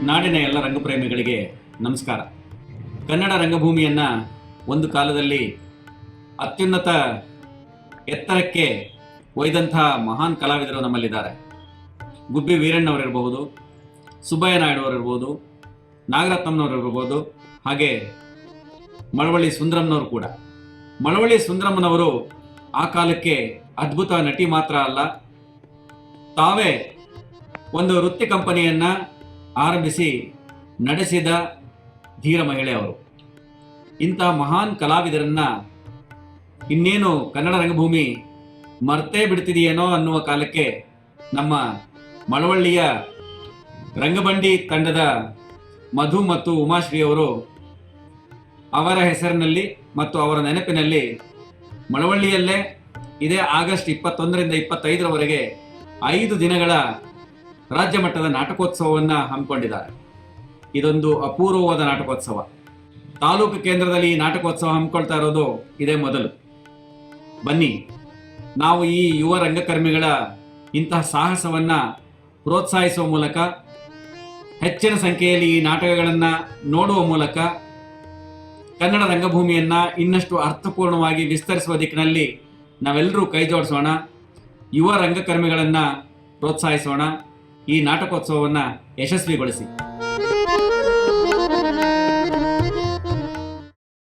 ನಾಡಿನ ಎಲ್ಲ ರಂಗಪ್ರೇಮಿಗಳಿಗೆ ನಮಸ್ಕಾರ. ಕನ್ನಡ ರಂಗಭೂಮಿಯನ್ನು ಒಂದು ಕಾಲದಲ್ಲಿ ಅತ್ಯುನ್ನತ ಎತ್ತರಕ್ಕೆ ಒಯ್ದಂಥ ಮಹಾನ್ ಕಲಾವಿದರು ನಮ್ಮಲ್ಲಿದ್ದಾರೆ. ಗುಬ್ಬಿ ವೀರಣ್ಣವರಿರ್ಬೋದು, ಸುಬ್ಬಯ್ಯ ನಾಯ್ಡುವರಿರ್ಬೋದು, ನಾಗರತ್ನಂನವರಿರ್ಬೋದು, ಹಾಗೆ ಮಳವಳ್ಳಿ ಸುಂದರಂನವರು ಕೂಡ. ಮಳವಳ್ಳಿ ಸುಂದರಮ್ಮನವರು ಆ ಕಾಲಕ್ಕೆ ಅದ್ಭುತ ನಟಿ ಮಾತ್ರ ಅಲ್ಲ, ತಾವೇ ಒಂದು ವೃತ್ತಿ ಕಂಪನಿಯನ್ನು ಆರಂಭಿಸಿ ನಡೆಸಿದ ಧೀರ ಮಹಿಳೆ ಅವರು. ಇಂಥ ಮಹಾನ್ ಕಲಾವಿದರನ್ನು ಇನ್ನೇನು ಕನ್ನಡ ರಂಗಭೂಮಿ ಮರ್ತೇ ಬಿಡ್ತಿದೆಯೇನೋ ಅನ್ನುವ ಕಾಲಕ್ಕೆ ನಮ್ಮ ಮಳವಳ್ಳಿಯ ರಂಗಬಂಡಿ ತಂಡದ ಮಧು ಮತ್ತು ಉಮಾಶ್ರೀಯವರು ಅವರ ಹೆಸರಿನಲ್ಲಿ ಮತ್ತು ಅವರ ನೆನಪಿನಲ್ಲಿ ಮಳವಳ್ಳಿಯಲ್ಲೇ ಇದೇ ಆಗಸ್ಟ್ 21ರಿಂದ 25ರವರೆಗೆ 5 ದಿನಗಳ ರಾಜ್ಯ ಮಟ್ಟದ ನಾಟಕೋತ್ಸವವನ್ನು ಹಮ್ಮಿಕೊಂಡಿದ್ದಾರೆ. ಇದೊಂದು ಅಪೂರ್ವವಾದ ನಾಟಕೋತ್ಸವ. ತಾಲೂಕು ಕೇಂದ್ರದಲ್ಲಿ ಈ ನಾಟಕೋತ್ಸವ ಹಮ್ಮಿಕೊಳ್ತಾ ಇರೋದು ಇದೇ ಮೊದಲು. ಬನ್ನಿ, ನಾವು ಈ ಯುವ ರಂಗಕರ್ಮಿಗಳ ಇಂತಹ ಸಾಹಸವನ್ನು ಪ್ರೋತ್ಸಾಹಿಸುವ ಮೂಲಕ, ಹೆಚ್ಚಿನ ಸಂಖ್ಯೆಯಲ್ಲಿ ಈ ನಾಟಕಗಳನ್ನು ನೋಡುವ ಮೂಲಕ ಕನ್ನಡ ರಂಗಭೂಮಿಯನ್ನು ಇನ್ನಷ್ಟು ಅರ್ಥಪೂರ್ಣವಾಗಿ ವಿಸ್ತರಿಸುವ ದಿಕ್ಕಿನಲ್ಲಿ ನಾವೆಲ್ಲರೂ ಕೈ ಜೋಡಿಸೋಣ. ಯುವ ರಂಗಕರ್ಮಿಗಳನ್ನು ಪ್ರೋತ್ಸಾಹಿಸೋಣ. ಈ ನಾಟಕೋತ್ಸವವನ್ನು ಯಶಸ್ವಿಗೊಳಿಸಿ.